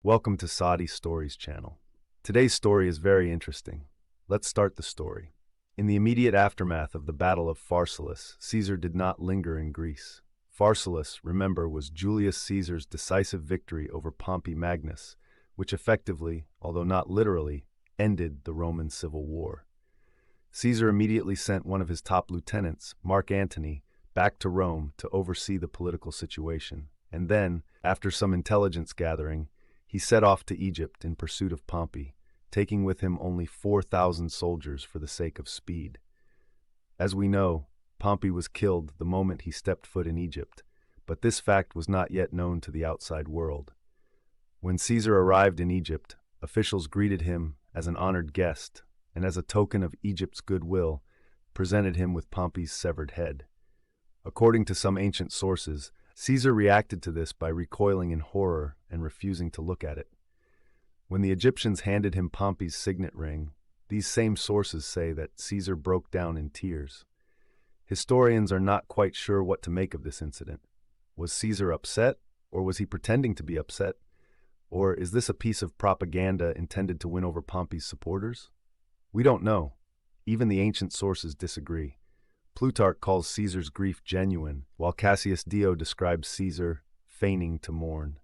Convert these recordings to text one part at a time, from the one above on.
Welcome to Saudi Stories channel. Today's story is very interesting. Let's start the story. In the immediate aftermath of the Battle of Pharsalus, Caesar did not linger in Greece. Pharsalus, remember, was Julius Caesar's decisive victory over Pompey Magnus, which effectively, although not literally, ended the Roman Civil War. Caesar immediately sent one of his top lieutenants, Mark Antony, back to Rome to oversee the political situation, and then, after some intelligence gathering, he set off to Egypt in pursuit of Pompey, taking with him only 4,000 soldiers for the sake of speed. As we know, Pompey was killed the moment he stepped foot in Egypt, but this fact was not yet known to the outside world. When Caesar arrived in Egypt, officials greeted him as an honored guest, and as a token of Egypt's goodwill, presented him with Pompey's severed head. According to some ancient sources, Caesar reacted to this by recoiling in horror and refusing to look at it. When the Egyptians handed him Pompey's signet ring, these same sources say that Caesar broke down in tears. Historians are not quite sure what to make of this incident. Was Caesar upset, or was he pretending to be upset? Or is this a piece of propaganda intended to win over Pompey's supporters? We don't know. Even the ancient sources disagree. Plutarch calls Caesar's grief genuine, while Cassius Dio describes Caesar feigning to mourn.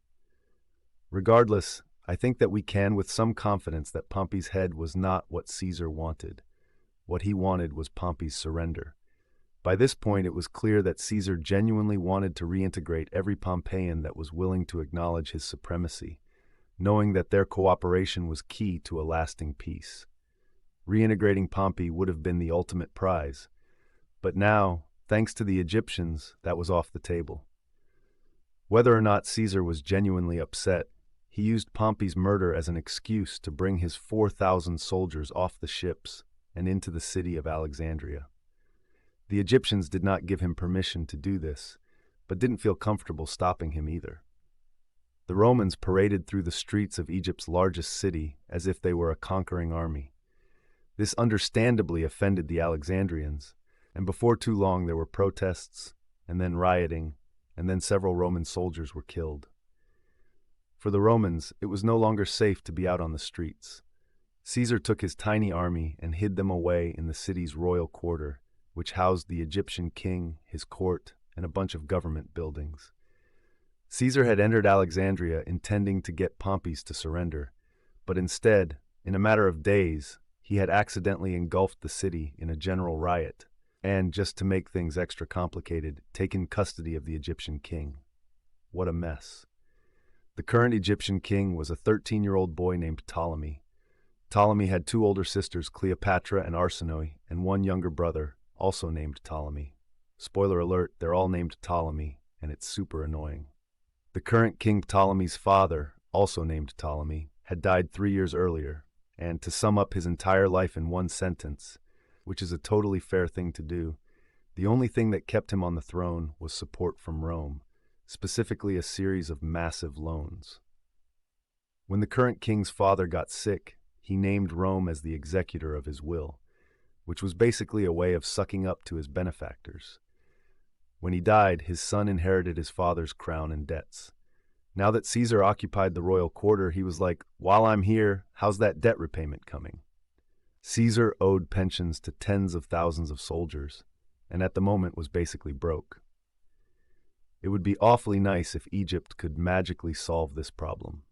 Regardless, I think that we can with some confidence that Pompey's head was not what Caesar wanted. What he wanted was Pompey's surrender. By this point, it was clear that Caesar genuinely wanted to reintegrate every Pompeian that was willing to acknowledge his supremacy, knowing that their cooperation was key to a lasting peace. Reintegrating Pompey would have been the ultimate prize. But now, thanks to the Egyptians, that was off the table. Whether or not Caesar was genuinely upset, he used Pompey's murder as an excuse to bring his 4,000 soldiers off the ships and into the city of Alexandria. The Egyptians did not give him permission to do this, but didn't feel comfortable stopping him either. The Romans paraded through the streets of Egypt's largest city as if they were a conquering army. This understandably offended the Alexandrians, and before too long there were protests, and then rioting, and then several Roman soldiers were killed. For the Romans, it was no longer safe to be out on the streets. Caesar took his tiny army and hid them away in the city's royal quarter, which housed the Egyptian king, his court, and a bunch of government buildings. Caesar had entered Alexandria intending to get Pompey's to surrender, but instead, in a matter of days, he had accidentally engulfed the city in a general riot, and, just to make things extra complicated, taken custody of the Egyptian king. What a mess. The current Egyptian king was a 13-year-old boy named Ptolemy. Ptolemy had two older sisters, Cleopatra and Arsinoe, and one younger brother, also named Ptolemy. Spoiler alert, they're all named Ptolemy, and it's super annoying. The current king Ptolemy's father, also named Ptolemy, had died 3 years earlier, and to sum up his entire life in one sentence, which is a totally fair thing to do, the only thing that kept him on the throne was support from Rome, specifically a series of massive loans. When the current king's father got sick, he named Rome as the executor of his will, which was basically a way of sucking up to his benefactors. When he died, his son inherited his father's crown and debts. Now that Caesar occupied the royal quarter, he was like, "While I'm here, how's that debt repayment coming?" Caesar owed pensions to tens of thousands of soldiers, and at the moment was basically broke. It would be awfully nice if Egypt could magically solve this problem.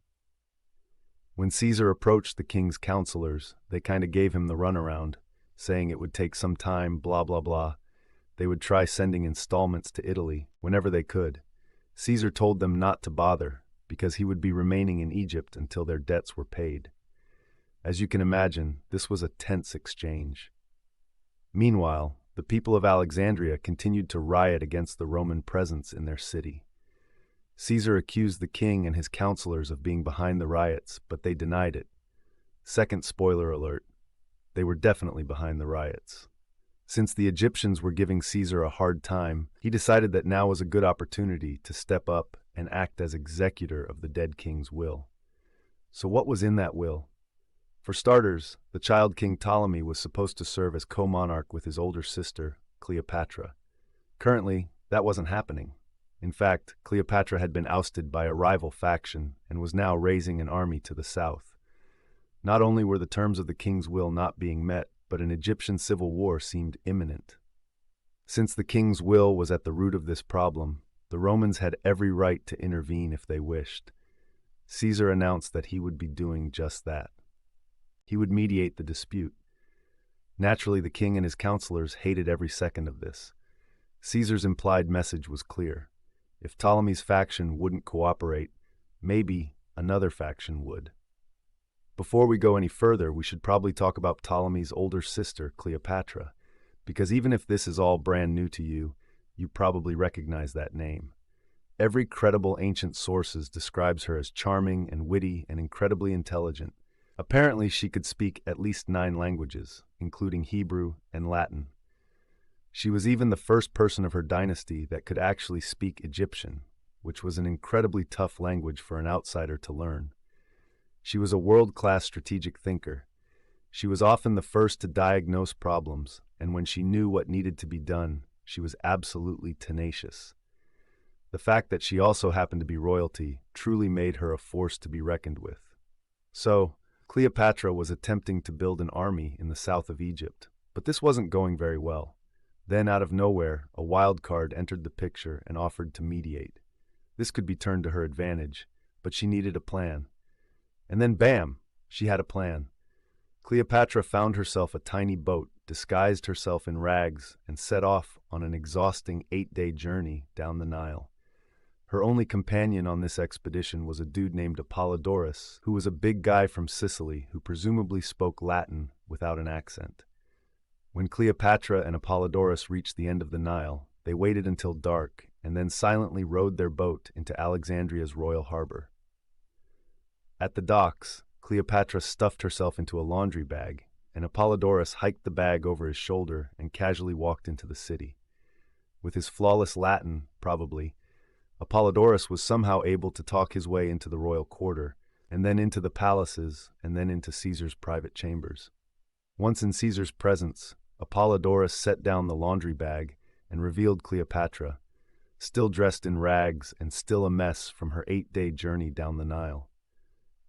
When Caesar approached the king's counselors, they kind of gave him the runaround, saying it would take some time, blah blah blah. They would try sending installments to Italy whenever they could. Caesar told them not to bother, because he would be remaining in Egypt until their debts were paid. As you can imagine, this was a tense exchange. Meanwhile, the people of Alexandria continued to riot against the Roman presence in their city. Caesar accused the king and his counselors of being behind the riots, but they denied it. Second spoiler alert, they were definitely behind the riots. Since the Egyptians were giving Caesar a hard time, he decided that now was a good opportunity to step up and act as executor of the dead king's will. So what was in that will? For starters, the child king Ptolemy was supposed to serve as co-monarch with his older sister, Cleopatra. Currently, that wasn't happening. In fact, Cleopatra had been ousted by a rival faction and was now raising an army to the south. Not only were the terms of the king's will not being met, but an Egyptian civil war seemed imminent. Since the king's will was at the root of this problem, the Romans had every right to intervene if they wished. Caesar announced that he would be doing just that. He would mediate the dispute. Naturally, the king and his counselors hated every second of this. Caesar's implied message was clear. If Ptolemy's faction wouldn't cooperate, maybe another faction would. Before we go any further, we should probably talk about Ptolemy's older sister, Cleopatra, because even if this is all brand new to you, you probably recognize that name. Every credible ancient sources describes her as charming and witty and incredibly intelligent. Apparently, she could speak at least 9 languages, including Hebrew and Latin. She was even the first person of her dynasty that could actually speak Egyptian, which was an incredibly tough language for an outsider to learn. She was a world-class strategic thinker. She was often the first to diagnose problems, and when she knew what needed to be done, she was absolutely tenacious. The fact that she also happened to be royalty truly made her a force to be reckoned with. So, Cleopatra was attempting to build an army in the south of Egypt, but this wasn't going very well. Then, out of nowhere, a wild card entered the picture and offered to mediate. This could be turned to her advantage, but she needed a plan. And then bam! She had a plan. Cleopatra found herself a tiny boat, disguised herself in rags, and set off on an exhausting 8-day journey down the Nile. Her only companion on this expedition was a dude named Apollodorus, who was a big guy from Sicily who presumably spoke Latin without an accent. When Cleopatra and Apollodorus reached the end of the Nile, they waited until dark and then silently rowed their boat into Alexandria's royal harbor. At the docks, Cleopatra stuffed herself into a laundry bag, and Apollodorus hiked the bag over his shoulder and casually walked into the city. With his flawless Latin, probably, Apollodorus was somehow able to talk his way into the royal quarter, and then into the palaces, and then into Caesar's private chambers. Once in Caesar's presence, Apollodorus set down the laundry bag and revealed Cleopatra, still dressed in rags and still a mess from her 8-day journey down the Nile.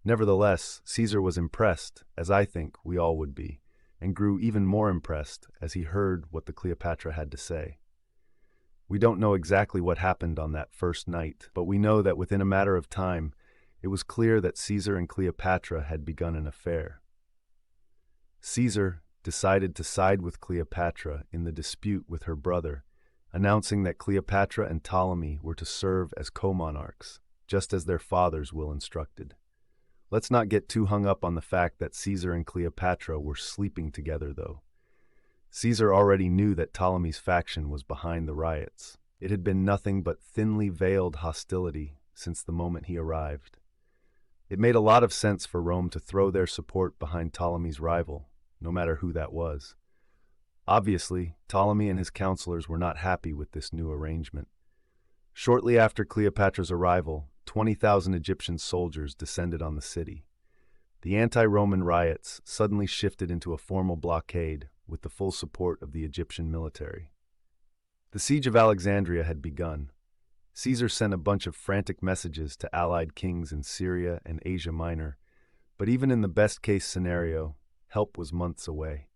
Nevertheless, Caesar was impressed, as I think we all would be, and grew even more impressed as he heard what the Cleopatra had to say. We don't know exactly what happened on that first night, but we know that within a matter of time, it was clear that Caesar and Cleopatra had begun an affair. Caesar decided to side with Cleopatra in the dispute with her brother, announcing that Cleopatra and Ptolemy were to serve as co-monarchs, just as their father's will instructed. Let's not get too hung up on the fact that Caesar and Cleopatra were sleeping together, though. Caesar already knew that Ptolemy's faction was behind the riots. It had been nothing but thinly veiled hostility since the moment he arrived. It made a lot of sense for Rome to throw their support behind Ptolemy's rival, no matter who that was. Obviously, Ptolemy and his counselors were not happy with this new arrangement. Shortly after Cleopatra's arrival, 20,000 Egyptian soldiers descended on the city. The anti-Roman riots suddenly shifted into a formal blockade with the full support of the Egyptian military. The Siege of Alexandria had begun. Caesar sent a bunch of frantic messages to allied kings in Syria and Asia Minor, but even in the best-case scenario, help was months away.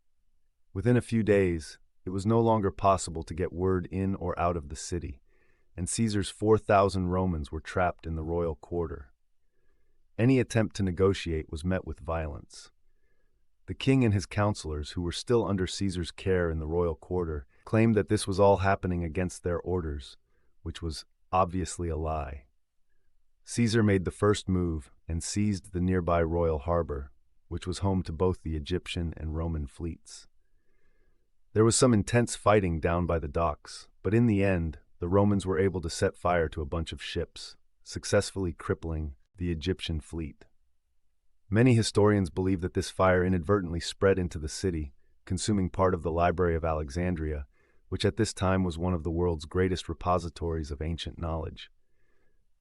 Within a few days, it was no longer possible to get word in or out of the city, and Caesar's 4,000 Romans were trapped in the royal quarter. Any attempt to negotiate was met with violence. The king and his counselors, who were still under Caesar's care in the royal quarter, claimed that this was all happening against their orders, which was obviously a lie. Caesar made the first move and seized the nearby royal harbor, which was home to both the Egyptian and Roman fleets. There was some intense fighting down by the docks, but in the end, the Romans were able to set fire to a bunch of ships, successfully crippling the Egyptian fleet. Many historians believe that this fire inadvertently spread into the city, consuming part of the Library of Alexandria, which at this time was one of the world's greatest repositories of ancient knowledge.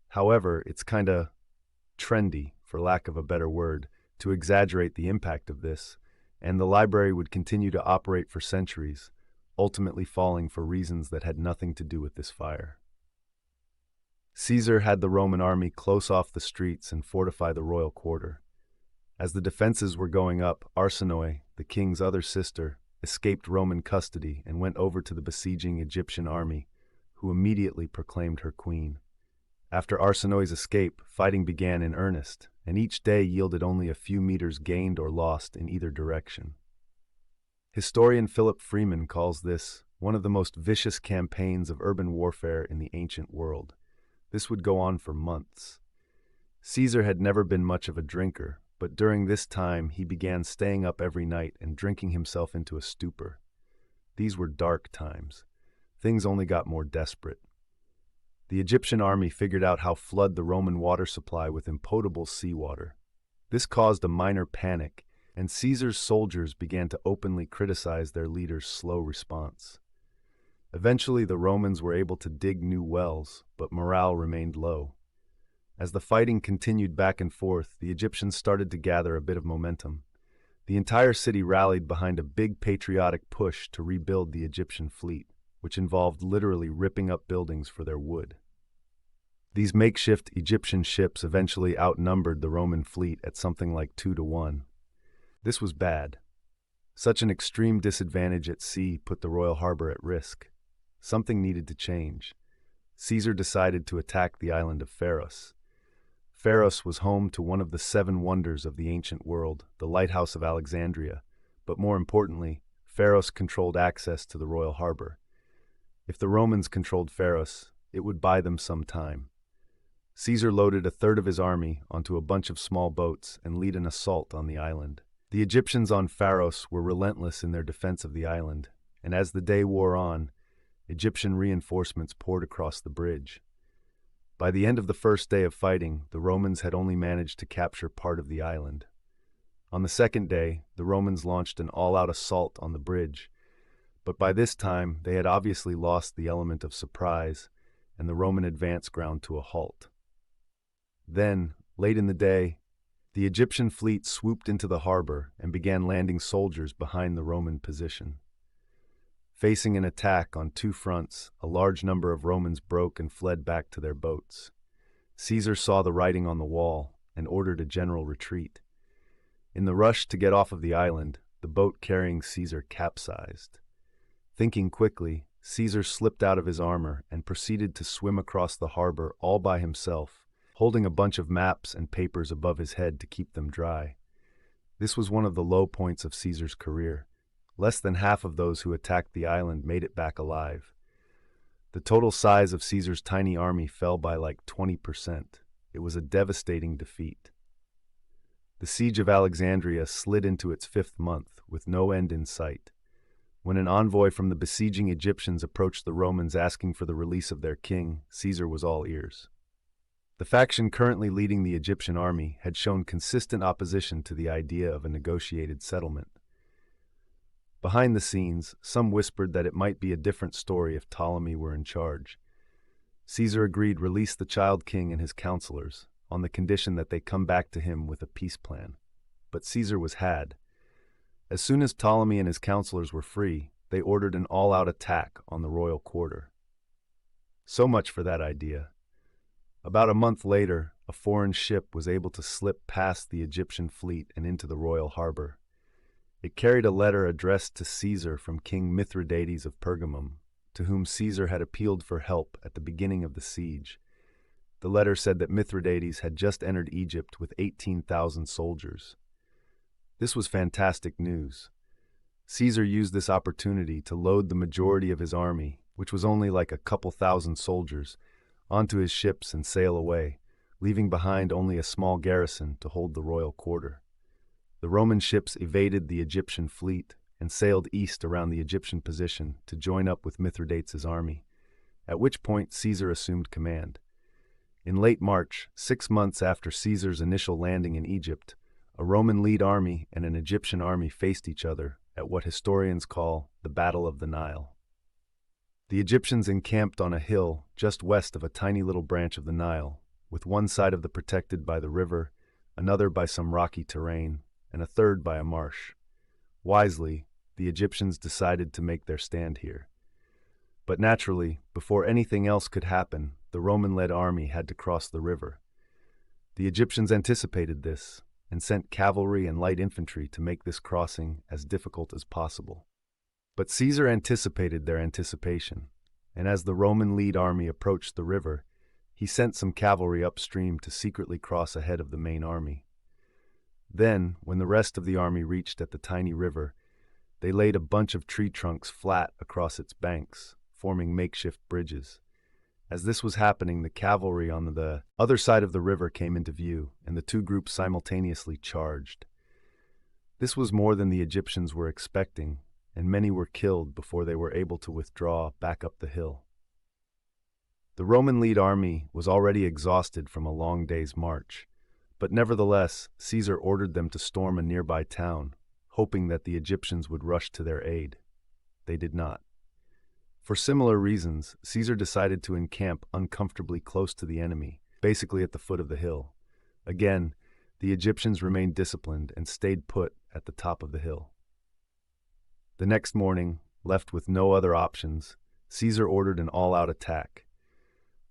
However, it's kinda trendy, for lack of a better word, to exaggerate the impact of this, and the library would continue to operate for centuries, ultimately falling for reasons that had nothing to do with this fire. Caesar had the Roman army close off the streets and fortify the royal quarter. As the defenses were going up, Arsinoe, the king's other sister, escaped Roman custody and went over to the besieging Egyptian army, who immediately proclaimed her queen. After Arsinoe's escape, fighting began in earnest, and each day yielded only a few meters gained or lost in either direction. Historian Philip Freeman calls this one of the most vicious campaigns of urban warfare in the ancient world. This would go on for months. Caesar had never been much of a drinker, but during this time he began staying up every night and drinking himself into a stupor. These were dark times. Things only got more desperate. The Egyptian army figured out how to flood the Roman water supply with impotable seawater. This caused a minor panic, and Caesar's soldiers began to openly criticize their leader's slow response. Eventually, the Romans were able to dig new wells, but morale remained low. As the fighting continued back and forth, the Egyptians started to gather a bit of momentum. The entire city rallied behind a big patriotic push to rebuild the Egyptian fleet, which involved literally ripping up buildings for their wood. These makeshift Egyptian ships eventually outnumbered the Roman fleet at something like 2-1. This was bad. Such an extreme disadvantage at sea put the royal harbor at risk. Something needed to change. Caesar decided to attack the island of Pharos. Pharos was home to one of the 7 wonders of the ancient world, the lighthouse of Alexandria, but more importantly, Pharos controlled access to the royal harbor. If the Romans controlled Pharos, it would buy them some time. Caesar loaded a third of his army onto a bunch of small boats and led an assault on the island. The Egyptians on Pharos were relentless in their defense of the island, and as the day wore on, Egyptian reinforcements poured across the bridge. By the end of the first day of fighting, the Romans had only managed to capture part of the island. On the second day, the Romans launched an all-out assault on the bridge, but by this time they had obviously lost the element of surprise, and the Roman advance ground to a halt. Then, late in the day, the Egyptian fleet swooped into the harbor and began landing soldiers behind the Roman position. Facing an attack on 2 fronts, a large number of Romans broke and fled back to their boats. Caesar saw the writing on the wall and ordered a general retreat. In the rush to get off of the island, the boat carrying Caesar capsized. Thinking quickly, Caesar slipped out of his armor and proceeded to swim across the harbor all by himself, holding a bunch of maps and papers above his head to keep them dry. This was one of the low points of Caesar's career. Less than half of those who attacked the island made it back alive. The total size of Caesar's tiny army fell by like 20%. It was a devastating defeat. The Siege of Alexandria slid into its 5th month, with no end in sight. When an envoy from the besieging Egyptians approached the Romans asking for the release of their king, Caesar was all ears. The faction currently leading the Egyptian army had shown consistent opposition to the idea of a negotiated settlement. Behind the scenes, some whispered that it might be a different story if Ptolemy were in charge. Caesar agreed to release the child king and his counselors, on the condition that they come back to him with a peace plan. But Caesar was had. As soon as Ptolemy and his counselors were free, they ordered an all-out attack on the royal quarter. So much for that idea. About a month later, a foreign ship was able to slip past the Egyptian fleet and into the royal harbor. It carried a letter addressed to Caesar from King Mithridates of Pergamum, to whom Caesar had appealed for help at the beginning of the siege. The letter said that Mithridates had just entered Egypt with 18,000 soldiers. This was fantastic news. Caesar used this opportunity to load the majority of his army, which was only like a couple thousand soldiers, onto his ships and sail away, leaving behind only a small garrison to hold the royal quarter. The Roman ships evaded the Egyptian fleet and sailed east around the Egyptian position to join up with Mithridates' army, at which point Caesar assumed command. In late March, 6 months after Caesar's initial landing in Egypt, a Roman lead army and an Egyptian army faced each other at what historians call the Battle of the Nile. The Egyptians encamped on a hill just west of a tiny little branch of the Nile, with one side of the protected by the river, another by some rocky terrain, and a third by a marsh. Wisely, the Egyptians decided to make their stand here. But naturally, before anything else could happen, the Roman-led army had to cross the river. The Egyptians anticipated this and sent cavalry and light infantry to make this crossing as difficult as possible. But Caesar anticipated their anticipation, and as the Roman-led army approached the river, he sent some cavalry upstream to secretly cross ahead of the main army. Then, when the rest of the army reached at the tiny river, they laid a bunch of tree trunks flat across its banks, forming makeshift bridges. As this was happening, the cavalry on the other side of the river came into view, and the two groups simultaneously charged. This was more than the Egyptians were expecting, and many were killed before they were able to withdraw back up the hill. The Roman-led army was already exhausted from a long day's march, but nevertheless, Caesar ordered them to storm a nearby town, hoping that the Egyptians would rush to their aid. They did not. For similar reasons, Caesar decided to encamp uncomfortably close to the enemy, basically at the foot of the hill. Again, the Egyptians remained disciplined and stayed put at the top of the hill. The next morning, left with no other options, Caesar ordered an all-out attack.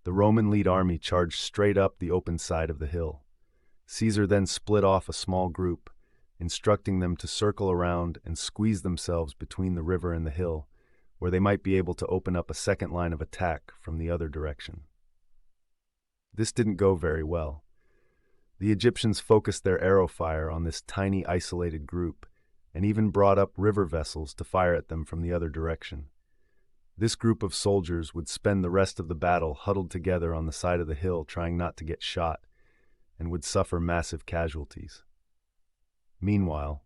The Roman-led army charged straight up the open side of the hill. Caesar then split off a small group, instructing them to circle around and squeeze themselves between the river and the hill, where they might be able to open up a second line of attack from the other direction. This didn't go very well. The Egyptians focused their arrow fire on this tiny isolated group, and even brought up river vessels to fire at them from the other direction. This group of soldiers would spend the rest of the battle huddled together on the side of the hill trying not to get shot, and would suffer massive casualties. Meanwhile,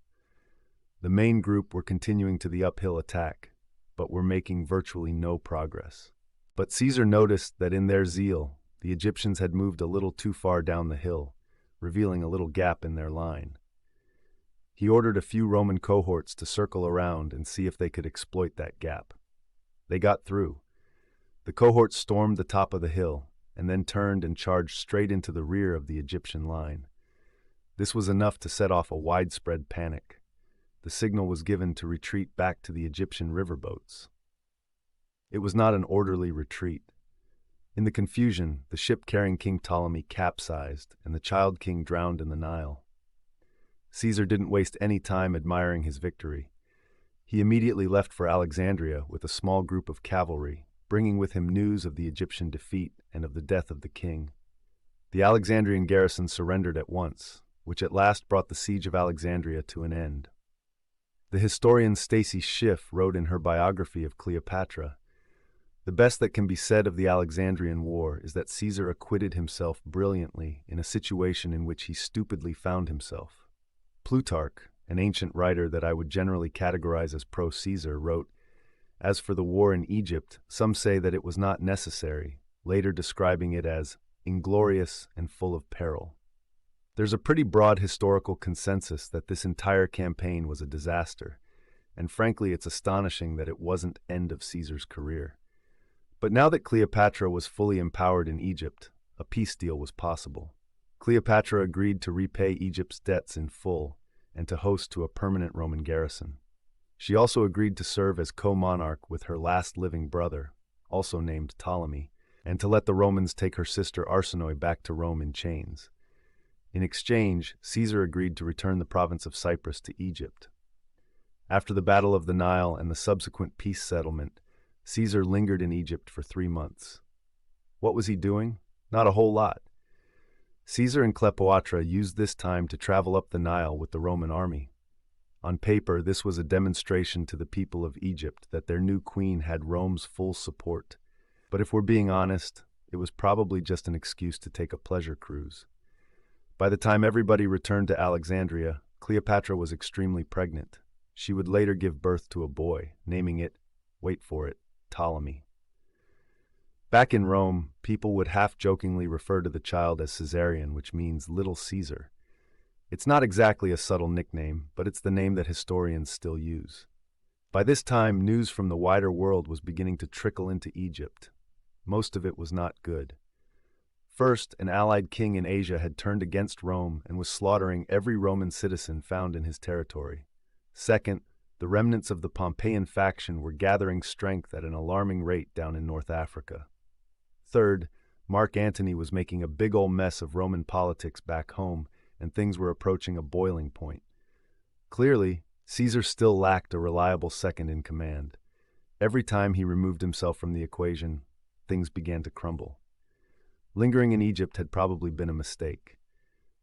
the main group were continuing to the uphill attack, but were making virtually no progress. But Caesar noticed that in their zeal, the Egyptians had moved a little too far down the hill, revealing a little gap in their line. He ordered a few Roman cohorts to circle around and see if they could exploit that gap. They got through. The cohorts stormed the top of the hill, and then turned and charged straight into the rear of the Egyptian line. This was enough to set off a widespread panic. The signal was given to retreat back to the Egyptian riverboats. It was not an orderly retreat. In the confusion, the ship carrying King Ptolemy capsized, and the child king drowned in the Nile. Caesar didn't waste any time admiring his victory. He immediately left for Alexandria with a small group of cavalry, bringing with him news of the Egyptian defeat and of the death of the king. The Alexandrian garrison surrendered at once, which at last brought the Siege of Alexandria to an end. The historian Stacy Schiff wrote in her biography of Cleopatra, "The best that can be said of the Alexandrian War is that Caesar acquitted himself brilliantly in a situation in which he stupidly found himself." Plutarch, an ancient writer that I would generally categorize as pro-Caesar, wrote, "As for the war in Egypt, some say that it was not necessary," later describing it as inglorious and full of peril. There's a pretty broad historical consensus that this entire campaign was a disaster, and frankly it's astonishing that it wasn't end of Caesar's career. But now that Cleopatra was fully empowered in Egypt, a peace deal was possible. Cleopatra agreed to repay Egypt's debts in full and to host to a permanent Roman garrison. She also agreed to serve as co-monarch with her last living brother, also named Ptolemy, and to let the Romans take her sister Arsinoe back to Rome in chains. In exchange, Caesar agreed to return the province of Cyprus to Egypt. After the Battle of the Nile and the subsequent peace settlement, Caesar lingered in Egypt for 3 months. What was he doing? Not a whole lot. Caesar and Cleopatra used this time to travel up the Nile with the Roman army. On paper, this was a demonstration to the people of Egypt that their new queen had Rome's full support. But if we're being honest, it was probably just an excuse to take a pleasure cruise. By the time everybody returned to Alexandria, Cleopatra was extremely pregnant. She would later give birth to a boy, naming it, wait for it, Ptolemy. Back in Rome, people would half-jokingly refer to the child as Caesarion, which means Little Caesar. It's not exactly a subtle nickname, but it's the name that historians still use. By this time, news from the wider world was beginning to trickle into Egypt. Most of it was not good. First, an allied king in Asia had turned against Rome and was slaughtering every Roman citizen found in his territory. Second, the remnants of the Pompeian faction were gathering strength at an alarming rate down in North Africa. Third, Mark Antony was making a big ol' mess of Roman politics back home, and things were approaching a boiling point. Clearly, Caesar still lacked a reliable second in command. Every time he removed himself from the equation, things began to crumble. Lingering in Egypt had probably been a mistake.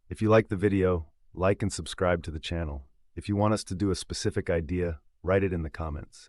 If you like the video, like and subscribe to the channel. If you want us to do a specific idea, write it in the comments.